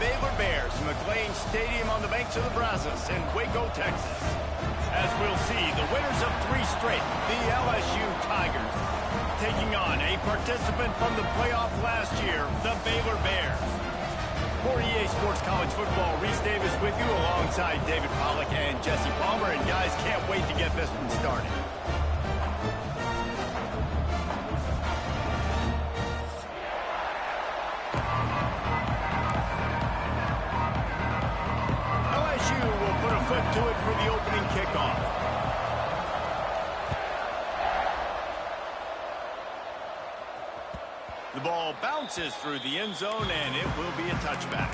Baylor Bears from McLean Stadium on the banks of the Brazos in Waco, Texas. As we'll see, the winners of 3 straight, the LSU Tigers, taking on a participant from the playoff last year, the Baylor Bears. For EA Sports College Football, Reese Davis with you alongside David Pollack and Jesse Palmer. And guys, can't wait to get this one started. LSU will put a foot to it for the opening kickoff. The ball bounces through the end zone, and it will be a touchback.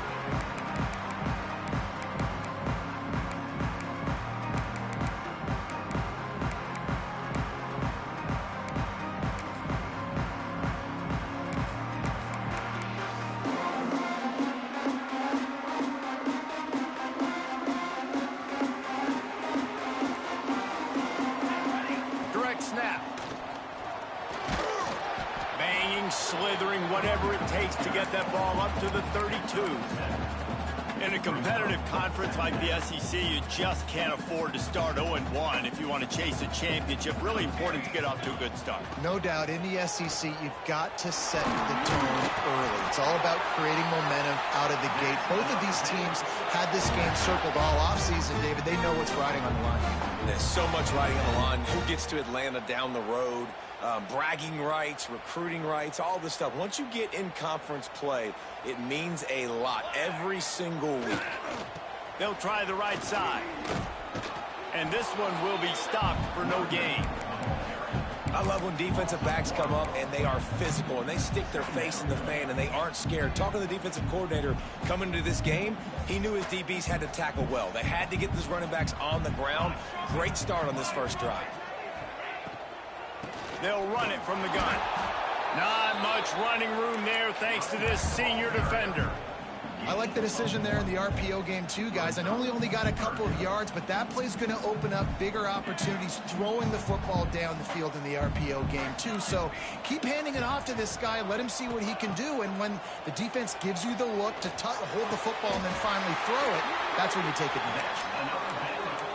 Direct snap. Slithering, whatever it takes to get that ball up to the 32. In a competitive conference like the SEC, you just can't afford to start 0-1 if you want to chase a championship. Really important to get off to a good start. No doubt, in the SEC, you've got to set the tone early. It's all about creating momentum out of the gate. Both of these teams had this game circled all offseason, David. They know what's riding on the line. There's so much riding on the line. Who gets to Atlanta down the road? Bragging rights, recruiting rights, all this stuff. Once you get in conference play, it means a lot every single week. They'll try the right side. And this one will be stopped for no gain. I love when defensive backs come up and they are physical and they stick their face in the fan and they aren't scared. Talking to the defensive coordinator coming into this game, he knew his DBs had to tackle well. They had to get these running backs on the ground. Great start on this first drive. They'll run it from the gun. Not much running room there thanks to this senior defender. I like the decision there in the RPO game too, guys. I know he only got a couple of yards, but that play's going to open up bigger opportunities throwing the football down the field in the RPO game too. So keep handing it off to this guy. Let him see what he can do. And when the defense gives you the look to hold the football and then finally throw it, that's when you take advantage.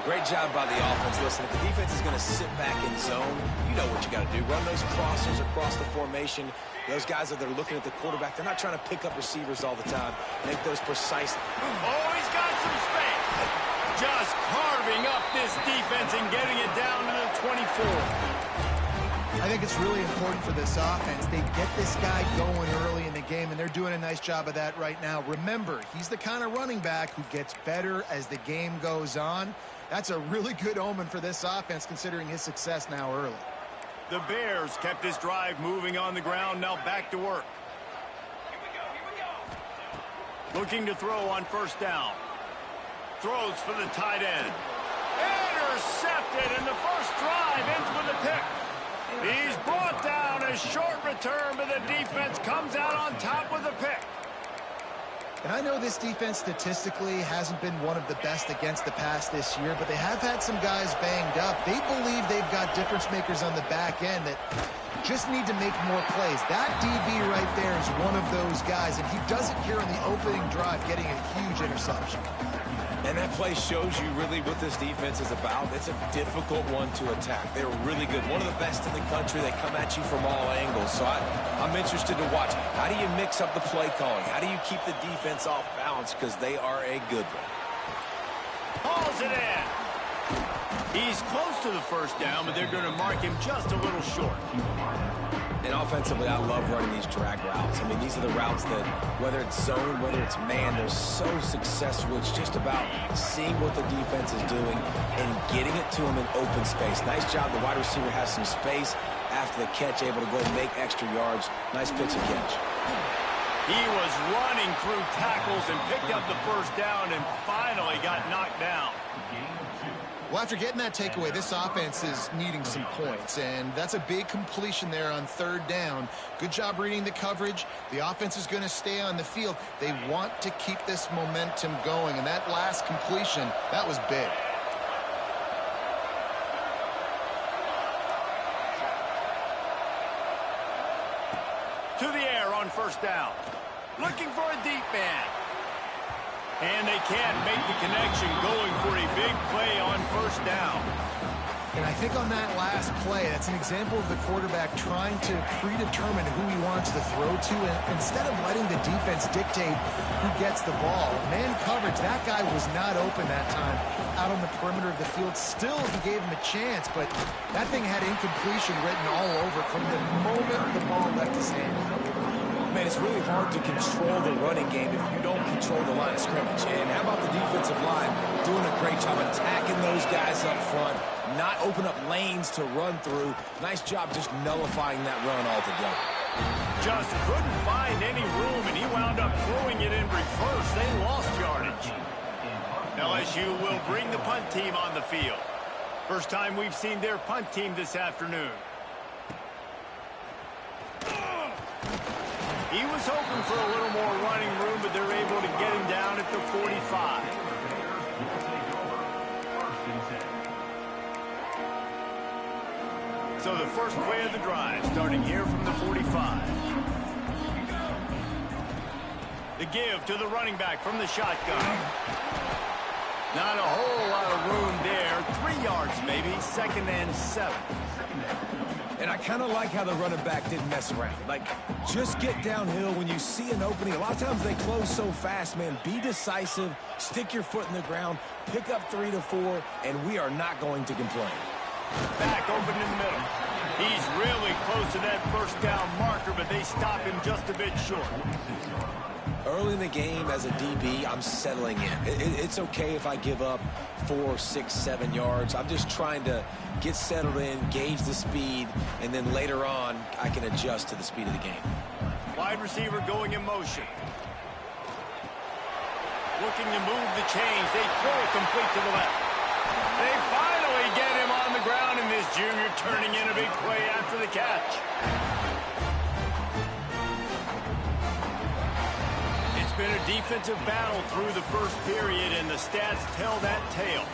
Great job by the offense. Listen, if the defense is going to sit back in zone, you know what you got to do. Run those crossers across the formation. Those guys that are looking at the quarterback, they're not trying to pick up receivers all the time. Make those precise. Oh, he's got some space. Just carving up this defense and getting it down to the 24. I think it's really important for this offense. They get this guy going early in the game, and they're doing a nice job of that right now. Remember, he's the kind of running back who gets better as the game goes on. That's a really good omen for this offense, considering his success now early. The Bears kept this drive moving on the ground, now back to work. Looking to throw on first down. Throws for the tight end. Intercepted, and the first drive ends with a pick. He's brought down. A short return, but the defense comes out on top with a pick. And I know this defense statistically hasn't been one of the best against the pass this year, but they have had some guys banged up. They believe they've got difference makers on the back end that just need to make more plays. That DB right there is one of those guys, and he does it here in the opening drive, getting a huge interception. And that play shows you really what this defense is about. It's a difficult one to attack. They're really good. One of the best in the country. They come at you from all angles. So I'm interested to watch. How do you mix up the play calling? How do you keep the defense off balance? Because they are a good one. Hauls it in. He's close to the first down, but they're going to mark him just a little short. And offensively, I love running these drag routes. I mean, these are the routes that, whether it's zone, whether it's man, they're so successful. It's just about seeing what the defense is doing and getting it to them in open space. Nice job. The wide receiver has some space after the catch, able to go make extra yards. Nice pitch and catch. He was running through tackles and picked up the first down and finally got knocked down. Well, after getting that takeaway, this offense is needing some points, and that's a big completion there on third down. Good job reading the coverage. The offense is going to stay on the field. They want to keep this momentum going, and that last completion, that was big. To the air on first down. Looking for a deep man. And they can't make the connection, going for a big play on first down. And I think on that last play, that's an example of the quarterback trying to predetermine who he wants to throw to, and instead of letting the defense dictate who gets the ball. Man coverage, that guy was not open that time out on the perimeter of the field. Still, he gave him a chance, but that thing had incompletion written all over from the moment the ball left his hand. Man, it's really hard to control the running game if you don't control the line of scrimmage. And how about the defensive line doing a great job attacking those guys up front, not open up lanes to run through. Nice job just nullifying that run altogether. Just couldn't find any room, and he wound up throwing it in reverse. They lost yardage. LSU will bring the punt team on the field. First time we've seen their punt team this afternoon. He was hoping for a little more running room, but they're able to get him down at the 45. So the first play of the drive, starting here from the 45. The give to the running back from the shotgun. Not a whole lot of room there. 3 yards maybe, 2nd and 7. And I kind of like how the running back didn't mess around. Like, just get downhill when you see an opening. A lot of times they close so fast, man. Be decisive, stick your foot in the ground, pick up 3 to 4, and we are not going to complain. Back open in the middle. He's really close to that first down marker, but they stop him just a bit short. Early in the game, as a DB, I'm settling in. It's okay if I give up 4, 6, 7 yards. I'm just trying to get settled in, gauge the speed, and then later on, I can adjust to the speed of the game. Wide receiver going in motion. Looking to move the chains. They throw it complete to the left. They finally get him on the ground, and this junior turning in a big play after the catch. It's been a defensive battle through the first period, and the stats tell that tale.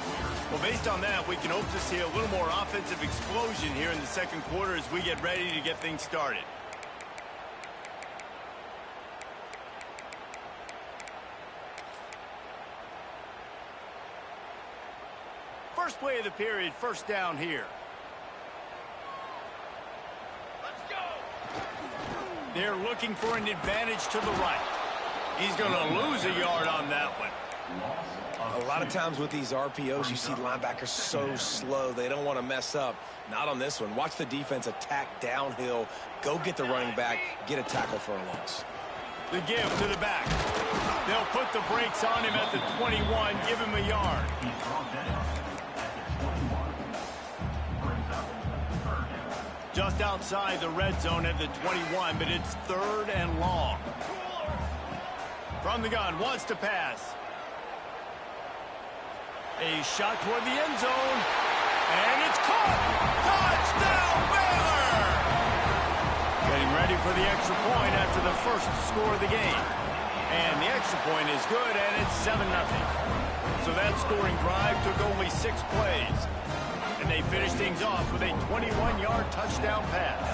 Well, based on that, we can hope to see a little more offensive explosion here in the second quarter as we get ready to get things started. First play of the period, first down here. Let's go. They're looking for an advantage to the right. He's going to lose a yard on that one. A lot of times with these RPOs, you see linebackers so slow, they don't want to mess up. Not on this one. Watch the defense attack downhill, go get the running back, get a tackle for a loss. The give to the back. They'll put the brakes on him at the 21, give him a yard. Just outside the red zone at the 21, but it's 3rd and long. From the gun, wants to pass. A shot toward the end zone, and it's caught! Touchdown, Baylor! Getting ready for the extra point after the first score of the game. And the extra point is good, and it's 7-0. So that scoring drive took only 6 plays. And they finish things off with a 21-yard touchdown pass.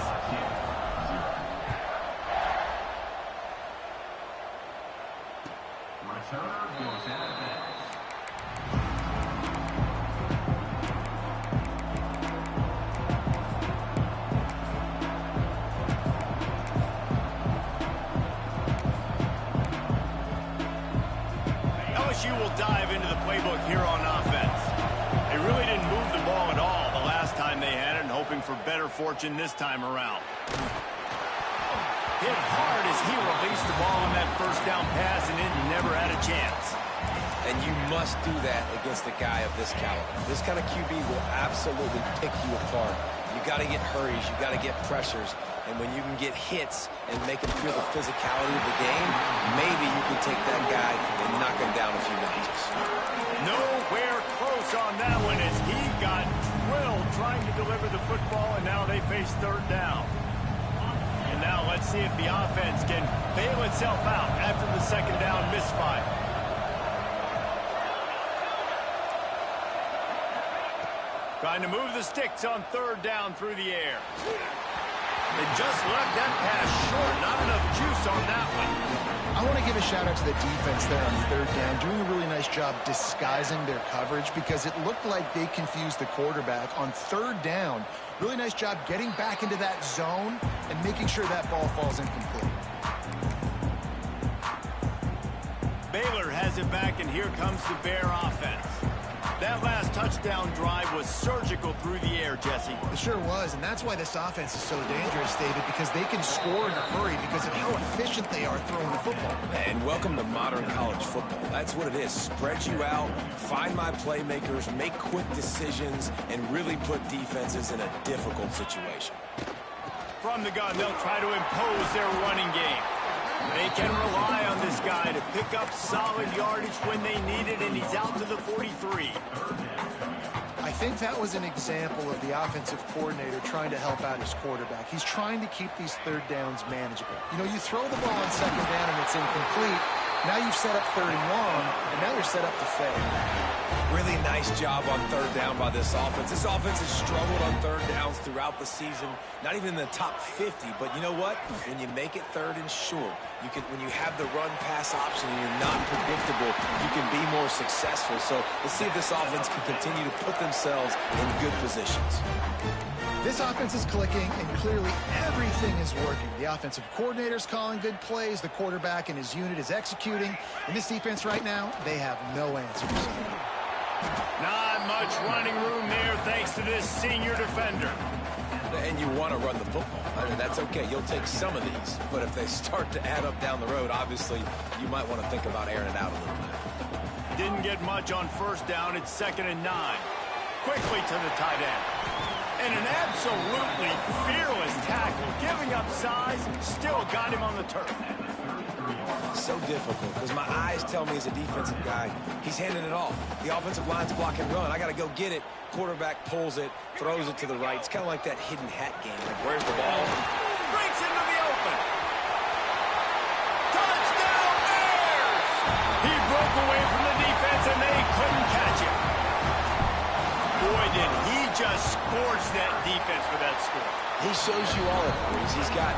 LSU will dive into the playbook here on offense. They really didn't move the ball at all the last time they had it, and hoping for better fortune this time around. Hit hard as he released the ball on that first down pass, and it never had a chance. And you must do that against a guy of this caliber. This kind of QB will absolutely pick you apart. You got to get hurries, you got to get pressures, and when you can get hits and make him feel the physicality of the game, maybe you can take that guy and knock him down a few notches. Nowhere close on that one as he got drilled trying to deliver the football, and now they face 3rd down. And now let's see if the offense can bail itself out after the 2nd down misfire. Trying to move the sticks on 3rd down through the air. They just left that pass short. Not enough juice on that one. I want to give a shout out to the defense there on third down, doing a really nice job disguising their coverage because it looked like they confused the quarterback on third down. Really nice job getting back into that zone and making sure that ball falls incomplete. Baylor has it back, and here comes the Bear offense. That last touchdown drive was surgical through the air, Jesse. It sure was, and that's why this offense is so dangerous, David, because they can score in a hurry because of how efficient they are throwing the football. And welcome to modern college football. That's what it is. Spread you out, find my playmakers, make quick decisions, and really put defenses in a difficult situation. From the gun, they'll try to impose their running game. They can rely on this guy to pick up solid yardage when they need it, and he's out to the 43. I think that was an example of the offensive coordinator trying to help out his quarterback. He's trying to keep these third downs manageable. You know, you throw the ball on second down and it's incomplete. Now you've set up third and long, and now you're set up to fail. Really nice job on third down by this offense. This offense has struggled on third downs throughout the season. Not even in the top 50, but you know what? When you make it third and short, when you have the run-pass option and you're not predictable, you can be more successful. So let's see if this offense can continue to put themselves in good positions. This offense is clicking, and clearly everything is working. The offensive coordinator's calling good plays. The quarterback and his unit is executing. And this defense right now, they have no answers. Not much running room there thanks to this senior defender. And you want to run the football. I mean, that's okay. You'll take some of these. But if they start to add up down the road, obviously, you might want to think about airing it out a little bit. Didn't get much on first down. It's 2nd and 9. Quickly to the tight end. And an absolutely fearless tackle. Giving up size, still got him on the turf. So difficult because my eyes tell me as a defensive guy, he's handing it off. The offensive line's block and run. I got to go get it. Quarterback pulls it, throws it to the right. It's kind of like that hidden hat game. Like, where's the ball? Breaks into the open. Touchdown Bears! He broke away from the defense and they couldn't catch him. Boy, did he just scorch that defense for that score. He shows you all of it. He's got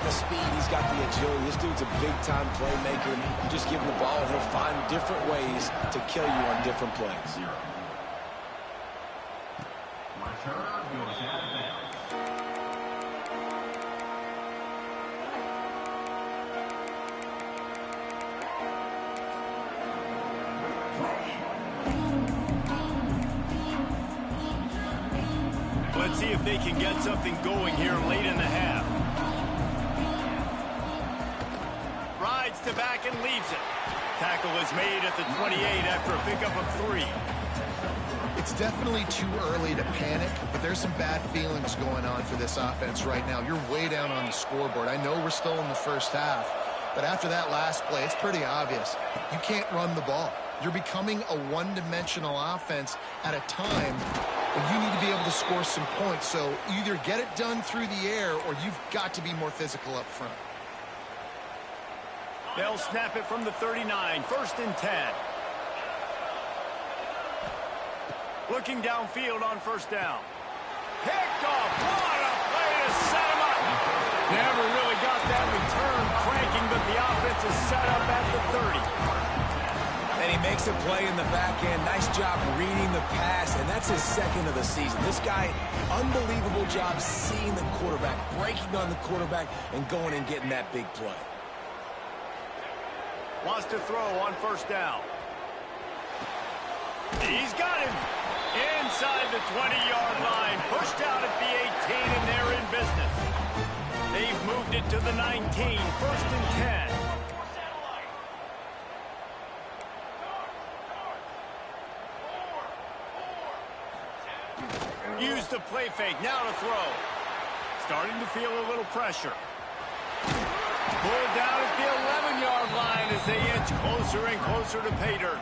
the speed, he's got the agility. This dude's a big-time playmaker. You just give him the ball, he'll find different ways to kill you on different plays. Let's see if they can get something going here late in the half. Rides to back and leaves it. Tackle is made at the 28 after a pickup of 3. It's definitely too early to panic, but there's some bad feelings going on for this offense right now. You're way down on the scoreboard. I know we're still in the first half, but after that last play, it's pretty obvious. You can't run the ball. You're becoming a one-dimensional offense at a time when you need to be able to score some points. So either get it done through the air or you've got to be more physical up front. They'll snap it from the 39, 1st and 10. Looking downfield on first down. Picked off. What a play to set him up. Never really got that return cranking, but the offense is set up at the 30. And he makes a play in the back end. Nice job reading the pass, and that's his 2nd of the season. This guy, unbelievable job seeing the quarterback, breaking on the quarterback, and going and getting that big play. Wants to throw on first down. He's got him inside the 20-yard line. Pushed out at the 18, and they're in business. They've moved it to the 19, 1st and 10. Use the play fake, now to throw. Starting to feel a little pressure. Pulled down at the 11-yard line as they inch closer and closer to pay dirt.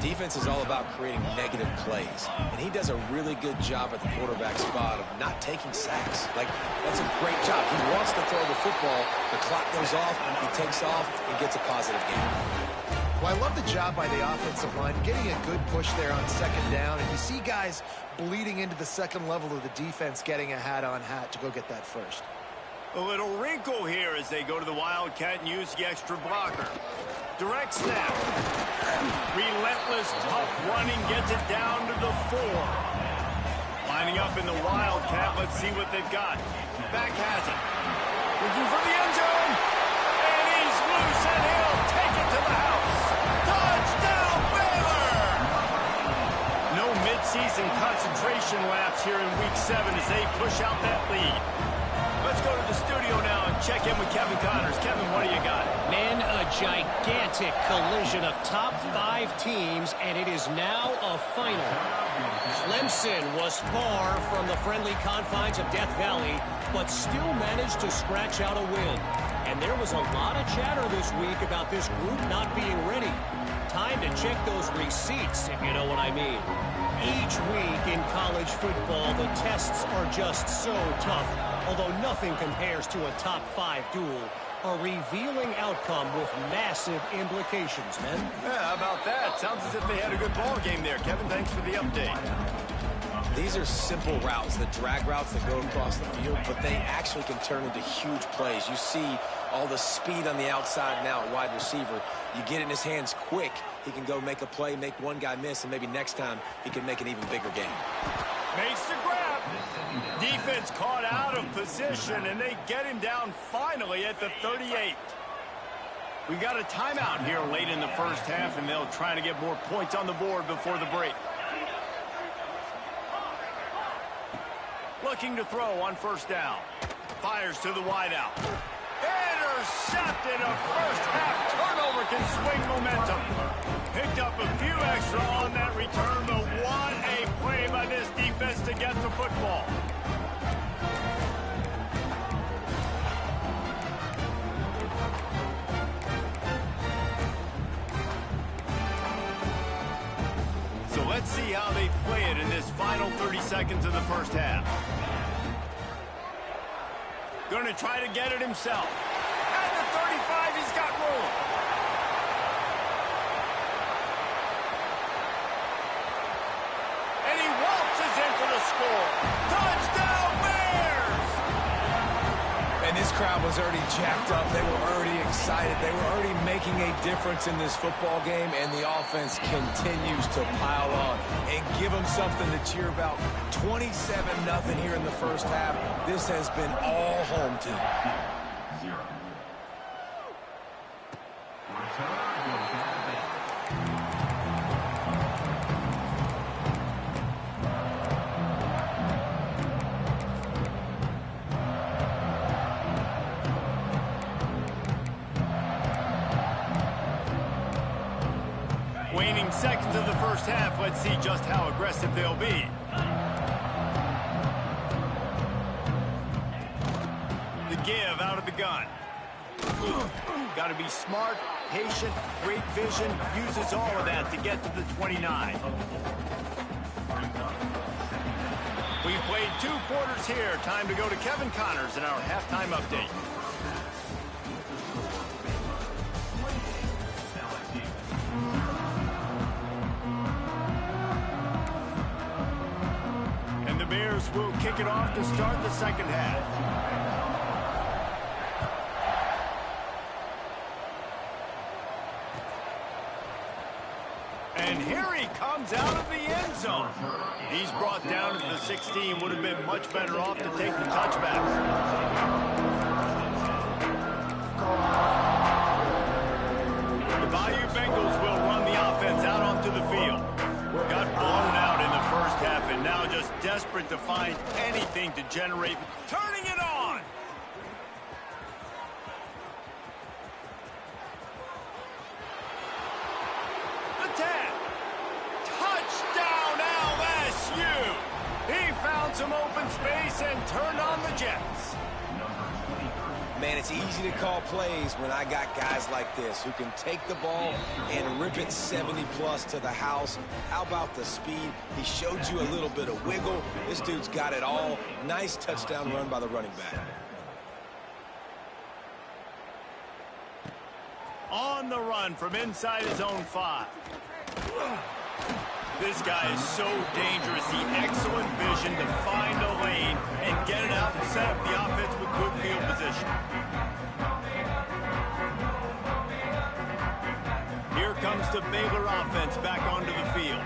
Defense is all about creating negative plays, and he does a really good job at the quarterback spot of not taking sacks. Like, that's a great job. He wants to throw the football. The clock goes off, he takes off, and gets a positive game. Well, I love the job by the offensive line, getting a good push there on second down, and you see guys bleeding into the second level of the defense, getting a hat-on-hat to go get that first. A little wrinkle here as they go to the Wildcat and use the extra blocker. Direct snap. Relentless, tough running gets it down to the 4. Lining up in the Wildcat. Let's see what they've got. Back has it. Looking for the end zone. And he's loose, and he'll take it to the house. Touchdown, Baylor! No midseason concentration laps here in Week 7 as they push out that lead. Let's go to the studio now and check in with Kevin Connors. Kevin, what do you got? Man, a gigantic collision of top 5 teams, and it is now a final. Clemson was far from the friendly confines of Death Valley, but still managed to scratch out a win. And there was a lot of chatter this week about this group not being ready. Time to check those receipts, if you know what I mean. Each week in college football, the tests are just so tough. Although nothing compares to a top 5 duel, a revealing outcome with massive implications, man. Yeah, how about that? Sounds as if they had a good ball game there. Kevin, thanks for the update. These are simple routes, the drag routes that go across the field, but they actually can turn into huge plays. You see all the speed on the outside now at wide receiver. You get it in his hands quick, he can go make a play, make one guy miss, and maybe next time he can make an even bigger game. Makes the grab. Defense caught out of position, and they get him down finally at the 38. We got a timeout here late in the first half, and they'll try to get more points on the board before the break. Looking to throw on first down. Fires to the wideout. Intercepted. A first half turnover can swing momentum. Picked up a few extra on that return, but what a play by this defense to get the football. So let's see how they play it in this final 30 seconds of the first half. Going to try to get it himself. At the 35, he's got room. And he waltzes in for the score. Touchdown, Bears! And this crowd was already jacked up. They were already excited. They were already making a difference in this football game, and the offense continues to pile on and give them something to cheer about. 27-0 here in the first half. This has been all home team. Waning seconds of the first half. Let's see just how aggressive they'll be. The give out of the gun. Got to be smart, patient, great vision. Uses all of that to get to the 29. We've played 2 quarters here. Time to go to Kevin Connors in our halftime update. And the Bears will kick it off to start the second half. And here he comes out of the end zone. He's brought down to the 16. Would have been much better off to take the touchback. The Bayou Bengals will run the offense out onto the field. Got blown out in the first half and now just desperate to find anything to generate. Turning it on. Touchdown, LSU! He found some open space and turned on the Jets. Man, it's easy to call plays when I got guys like this who can take the ball and rip it 70-plus to the house. How about the speed? He showed you a little bit of wiggle. This dude's got it all. Nice touchdown run by the running back. On the run from inside his own 5. This guy is so dangerous. The excellent vision to find a lane and get it out and set up the offense with good field position. Here comes the Baylor offense back onto the field.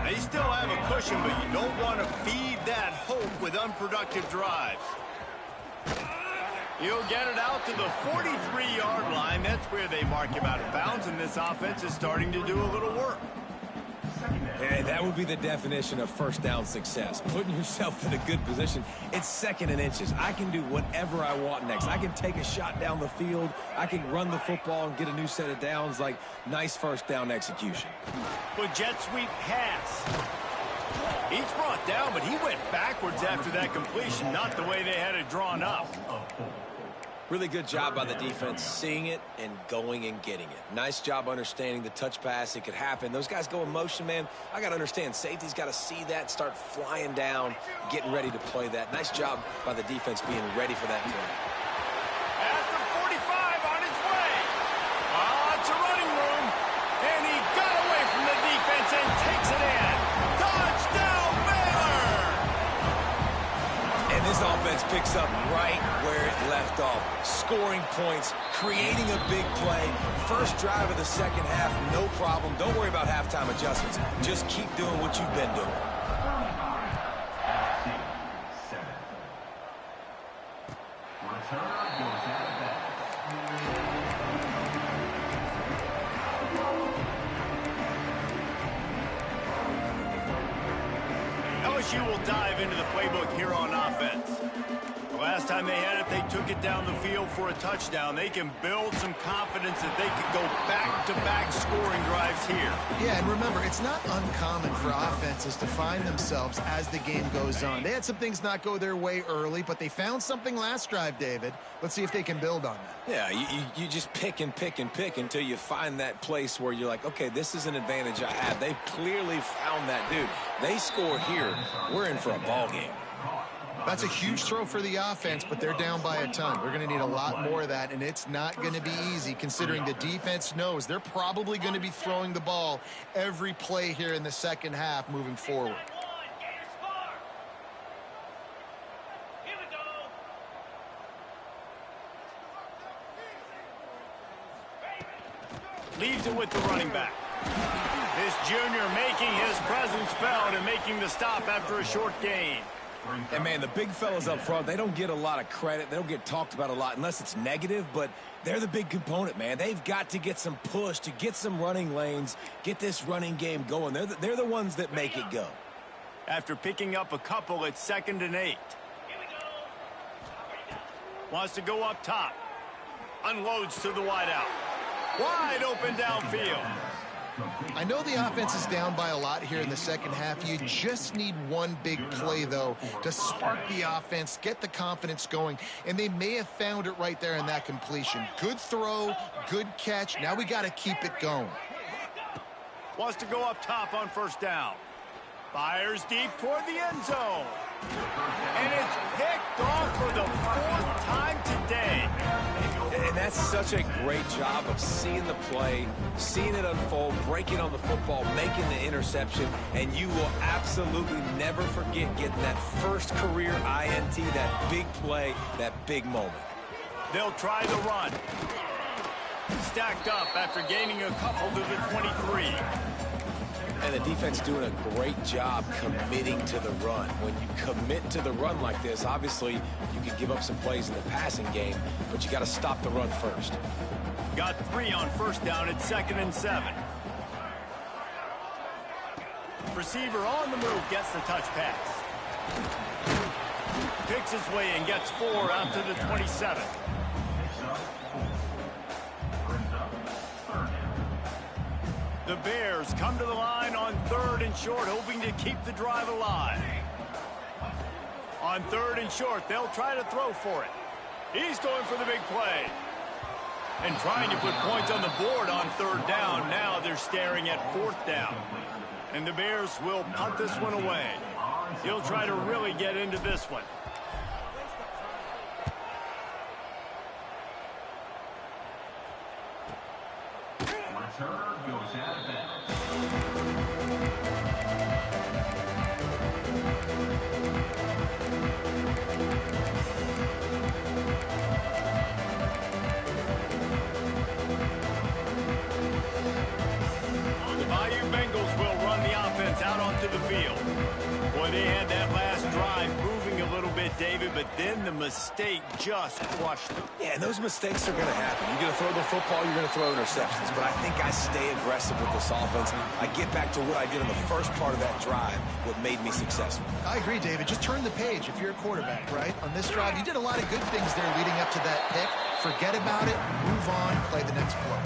They still have a cushion, but you don't want to feed that hope with unproductive drives. He'll get it out to the 43-yard line. That's where they mark him out of bounds, and this offense is starting to do a little work. Hey, that would be the definition of first down success. Putting yourself in a good position. It's second and inches. I can do whatever I want next. I can take a shot down the field. I can run the football and get a new set of downs. Like, nice first down execution. But jet sweep pass. He's brought down, but he went backwards after that completion, not the way they had it drawn up. Really good job by the defense, seeing it and going and getting it. Nice job understanding the touch pass. It could happen. Those guys go in motion, man. I got to understand, safety's got to see that, start flying down, getting ready to play that. Nice job by the defense being ready for that play. At the 45 on his way. It's a running room. And he got away from the defense and takes it in. Touchdown, Baylor! And this offense picks up right where it left off. Scoring points, creating a big play. First drive of the second half, no problem. Don't worry about halftime adjustments. Just keep doing what you've been doing. LSU will dive into the playbook here on offense. The last time they had it, they took it down the field for a touchdown. They can build some confidence that they could go back-to-back scoring drives here. Yeah, and remember, it's not uncommon for offenses to find themselves as the game goes on. They had some things not go their way early, but they found something last drive, David. Let's see if they can build on that. Yeah, you just pick and pick and pick until you find that place where you're like, okay, this is an advantage I have. They've clearly found that, dude. They score here, we're in for a ball game. That's a huge throw for the offense, but they're down by a ton. They're going to need a lot more of that, and it's not going to be easy considering the defense knows they're probably going to be throwing the ball every play here in the second half moving forward. Leaves it with the running back. This junior making his presence felt and making the stop after a short gain. And, man, the big fellas up front, they don't get a lot of credit. They don't get talked about a lot unless it's negative, but they're the big component, man. They've got to get some push, to get some running lanes, get this running game going. They're the ones that make it go. After picking up a couple, it's 2nd and 8. Wants to go up top. Unloads to the wideout. Wide open downfield. I know the offense is down by a lot here in the second half. You just need one big play, though, to spark the offense, get the confidence going, and they may have found it right there in that completion. Good throw, good catch. Now we got to keep it going. Wants to go up top on first down. Fires deep toward the end zone. And it's picked off for the 4th time today. And that's such a great job of seeing the play, seeing it unfold, breaking on the football, making the interception, and you will absolutely never forget getting that first career INT, that big play, that big moment. They'll try the run. Stacked up after gaining a couple to the 23. And the defense doing a great job committing to the run. When you commit to the run like this, obviously you can give up some plays in the passing game, but you got to stop the run first. Got 3 on first down at 2nd and 7. Receiver on the move gets the touch pass. Picks his way and gets 4 out to the 27. The Bears come to the line on 3rd and short, hoping to keep the drive alive. On 3rd and short, they'll try to throw for it. He's going for the big play. And trying to put points on the board on 3rd down. Now they're staring at 4th down. And the Bears will punt this one away. He'll try to really get into this one. Returner goes out of bounds. The Bayou Bengals will run the offense out onto the field. Boy, they had that last drive moving a little bit, David, but then the mistake just crushed them. Yeah, and those mistakes are going to happen. You're going to throw the football, you're going to throw interceptions. But I think I stay aggressive with this offense. I get back to what I did in the first part of that drive, what made me successful. I agree, David. Just turn the page if you're a quarterback, right? On this drive, you did a lot of good things there leading up to that pick. Forget about it, move on, play the next play.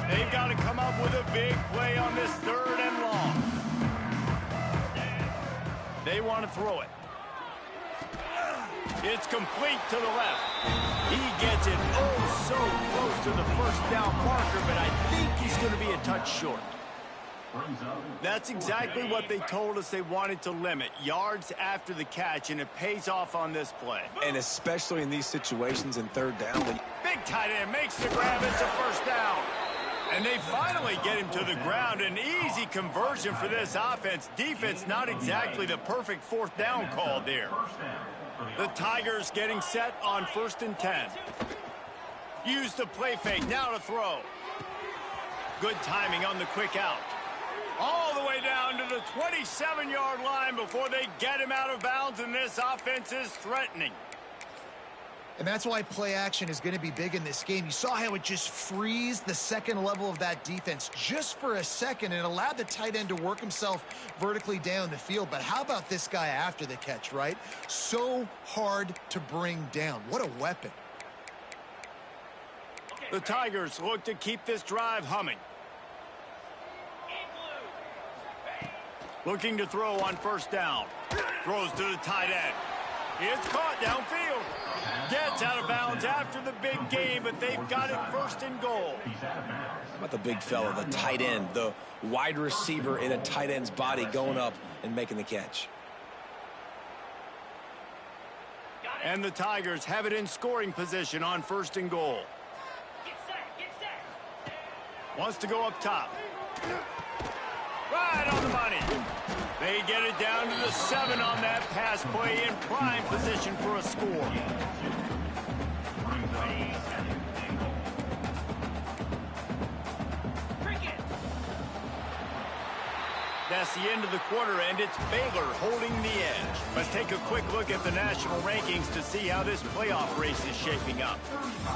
They've got to come up with a big play on this 3rd and long. They want to throw it. It's complete to the left. He gets it oh so close to the first down marker, but I think he's going to be a touch short. That's exactly what they told us they wanted to limit. Yards after the catch, and it pays off on this play. And especially in these situations in 3rd down. Big tight end makes the grab. It's a first down. And they finally get him to the ground. An easy conversion for this offense. Defense, not exactly the perfect 4th down call there. The Tigers getting set on 1st and 10. Use the play fake. Now to throw. Good timing on the quick out. All the way down to the 27-yard line before they get him out of bounds, and this offense is threatening. And that's why play action is going to be big in this game. You saw how it just freezed the second level of that defense just for a second and allowed the tight end to work himself vertically down the field. But how about this guy after the catch, right? So hard to bring down. What a weapon. The Tigers look to keep this drive humming. Looking to throw on 1st down. Throws to the tight end. It's caught downfield. Gets out of bounds after the big game, but they've got it 1st and goal. How about the big fella, the tight end, the wide receiver in a tight end's body going up and making the catch? And the Tigers have it in scoring position on 1st and goal. Wants to go up top. Right on the money. They get it down to the 7 on that pass play in prime position for a score. That's the end of the quarter, and it's Baylor holding the edge. Let's take a quick look at the national rankings to see how this playoff race is shaping up.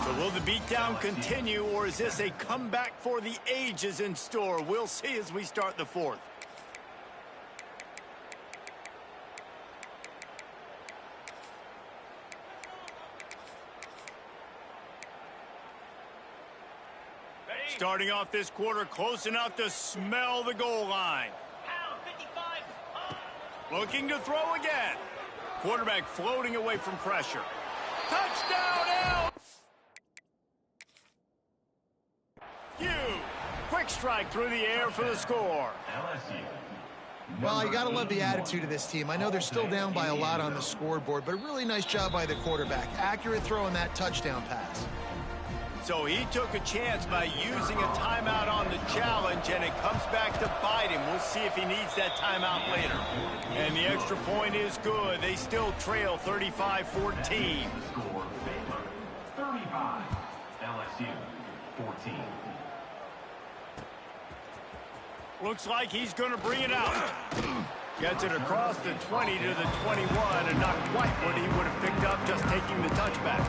So will the beatdown continue, or is this a comeback for the ages in store? We'll see as we start the 4th. Starting off this quarter close enough to smell the goal line. Looking to throw again. Quarterback floating away from pressure. Touchdown, L. Hugh. Quick strike through the air for the score. Well, you got to love the attitude of this team. I know they're still down by a lot on the scoreboard, but a really nice job by the quarterback. Accurate throw in that touchdown pass. So he took a chance by using a timeout on the challenge, and it comes back to bite him. We'll see if he needs that timeout later. And the extra point is good. They still trail 35-14. Score, Baylor 35, LSU 14. Looks like he's going to bring it out. Gets it across the 20 to the 21, and not quite what he would have picked up just taking the touchback.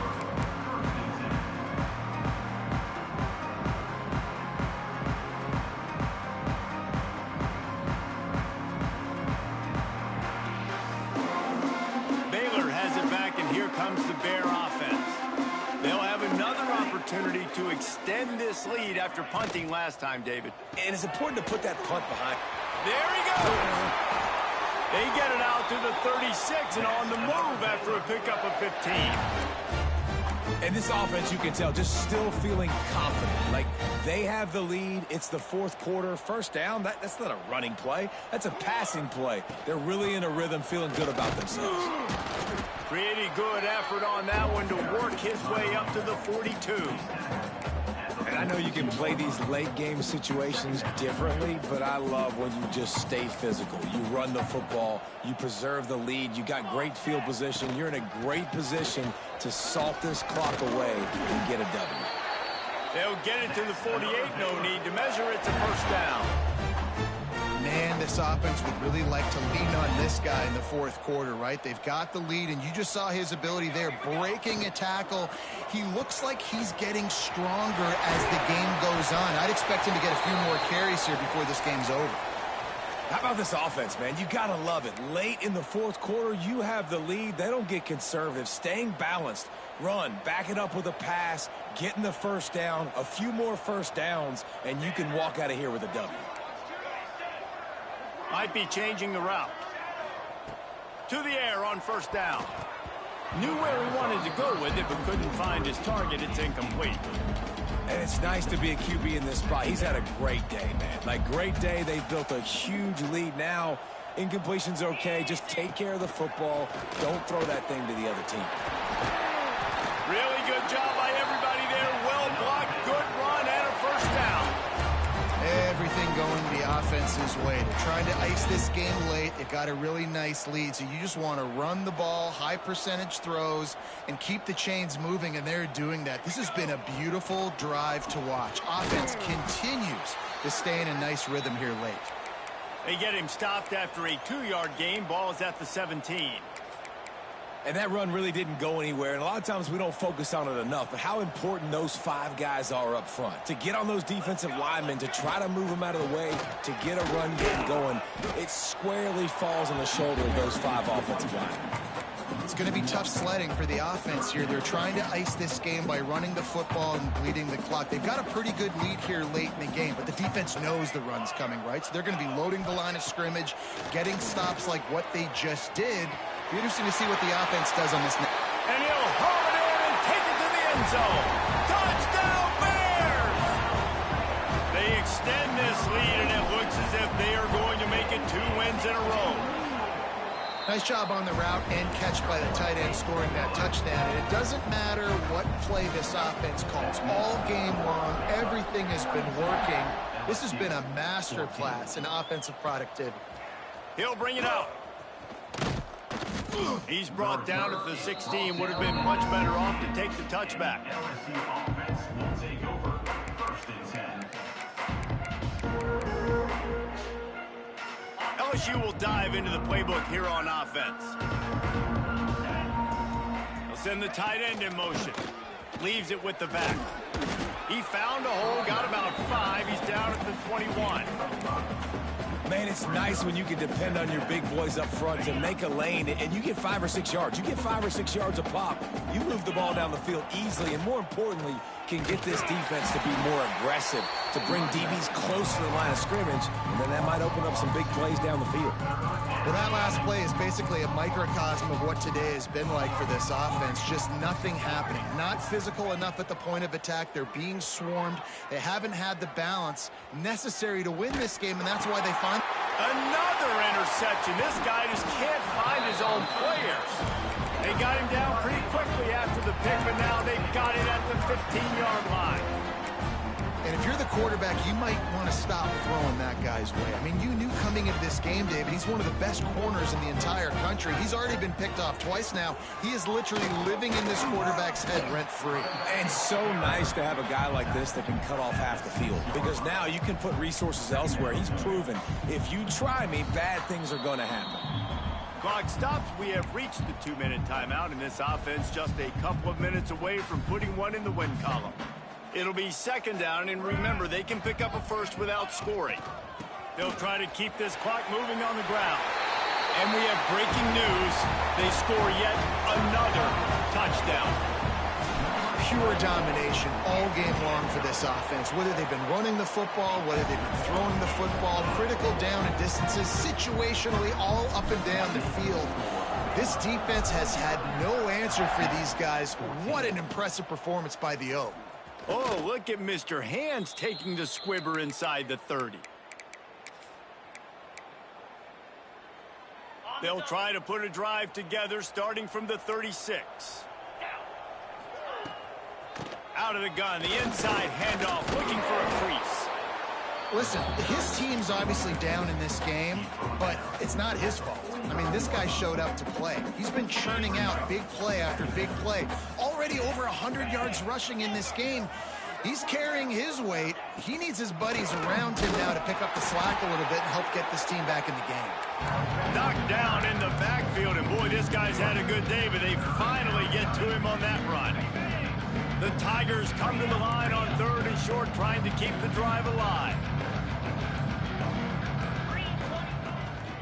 Comes the Bear offense. They'll have another opportunity to extend this lead after punting last time, David. And it's important to put that punt behind. There he goes. They get it out to the 36 and on the move after a pickup of 15. And this offense, you can tell, just still feeling confident. Like, they have the lead. It's the fourth quarter. First down, that's not a running play. That's a passing play. They're really in a rhythm, feeling good about themselves. Pretty good effort on that one to work his way up to the 42. And I know you can play these late game situations differently, but I love when you just stay physical. You run the football, you preserve the lead, you got great field position, you're in a great position to salt this clock away and get a W. They'll get it to the 48, no need to measure. It's a first down. Man, this offense would really like to lean on this guy in the fourth quarter, right? They've got the lead, and you just saw his ability there, breaking a tackle. He looks like he's getting stronger as the game goes on. I'd expect him to get a few more carries here before this game's over. How about this offense, man? You got to love it. Late in the fourth quarter, you have the lead. They don't get conservative. Staying balanced. Run, back it up with a pass, getting the first down, a few more first downs, and you can walk out of here with a W. Might be changing the route. To the air on first down. Knew where he wanted to go with it, but couldn't find his target. It's incomplete. And it's nice to be a QB in this spot. He's had a great day, man. Like, great day. They've built a huge lead now. Incompletion's okay. Just take care of the football. Don't throw that thing to the other team. Really good job by everybody there. Well blocked, good run, and a first down. Everything going the offense's way. They're trying to ice this game late. They've got a really nice lead, so you just want to run the ball, high percentage throws, and keep the chains moving, and they're doing that. This has been a beautiful drive to watch. Offense continues to stay in a nice rhythm here late. They get him stopped after a 2-yard gain. Ball is at the 17. And that run really didn't go anywhere, and a lot of times we don't focus on it enough, but how important those 5 guys are up front. To get on those defensive linemen, to try to move them out of the way, to get a run game going, it squarely falls on the shoulder of those 5 offensive linemen. It's going to be tough sledding for the offense here. They're trying to ice this game by running the football and bleeding the clock. They've got a pretty good lead here late in the game, but the defense knows the run's coming, right? So they're going to be loading the line of scrimmage, getting stops like what they just did. Be interesting to see what the offense does on this. And he'll haul it in and take it to the end zone. Touchdown, Bears! They extend this lead, and it looks as if they are going to make it 2 wins in a row. Nice job on the route and catch by the tight end scoring that touchdown. And it doesn't matter what play this offense calls. All game long, everything has been working. This has been a masterclass in offensive productivity. He'll bring it out. He's brought down at the 16. Would have been much better off to take the touchback. LSU offense will take over. First and 10. LSU will dive into the playbook here on offense. They'll send the tight end in motion. Leaves it with the back. He found a hole, got about 5. He's down at the 21. Man, it's nice when you can depend on your big boys up front to make a lane, and you get 5 or 6 yards. You get 5 or 6 yards a pop. You move the ball down the field easily, and more importantly, can get this defense to be more aggressive, to bring DBs close to the line of scrimmage, and then that might open up some big plays down the field. Well, that last play is basically a microcosm of what today has been like for this offense. Just nothing happening. Not physical enough at the point of attack. They're being swarmed. They haven't had the balance necessary to win this game, and that's why they find another interception. This guy just can't find his own players. They got him down pretty quickly after the pick, but now they've got it at the 15-yard line. And if you're the quarterback, you might want to stop throwing that guy's way. I mean, you knew coming into this game, David, he's one of the best corners in the entire country. He's already been picked off twice now. He is literally living in this quarterback's head rent-free. And so nice to have a guy like this that can cut off half the field, because now you can put resources elsewhere. He's proven if you try me, bad things are going to happen. Clock stops. We have reached the 2-minute timeout, and this offense just a couple of minutes away from putting one in the win column. It'll be second down, and remember, they can pick up a first without scoring. They'll try to keep this clock moving on the ground. And we have breaking news. They score yet another touchdown. pure domination all game long for this offense. Whether they've been running the football, whether they've been throwing the football, critical down and distances, situationally all up and down the field. This defense has had no answer for these guys. What an impressive performance by the O. Oh, look at Mr. Hands taking the squibber inside the 30. They'll try to put a drive together starting from the 36. Out of the gun, the inside handoff, looking for a crease. Listen, his team's obviously down in this game, but it's not his fault. I mean, this guy showed up to play. He's been churning out big play after big play. Already over 100 yards rushing in this game. He's carrying his weight. He needs his buddies around him now to pick up the slack a little bit and help get this team back in the game. Knocked down in the backfield, and boy, this guy's had a good day, but they finally get to him on that run. The Tigers come to the line on 3rd and short, trying to keep the drive alive.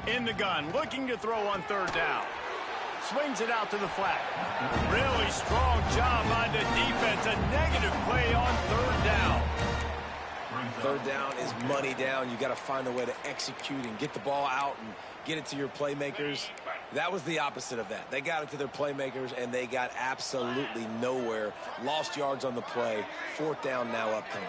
In the gun, looking to throw on 3rd down. Swings it out to the flat. Really strong job by the defense. A negative play on 3rd down. 3rd down is money down. You got to find a way to execute and get the ball out and get it to your playmakers. That was the opposite of that. They got it to their playmakers, and they got absolutely nowhere. Lost yards on the play. 4th down now upcoming.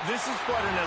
This is what an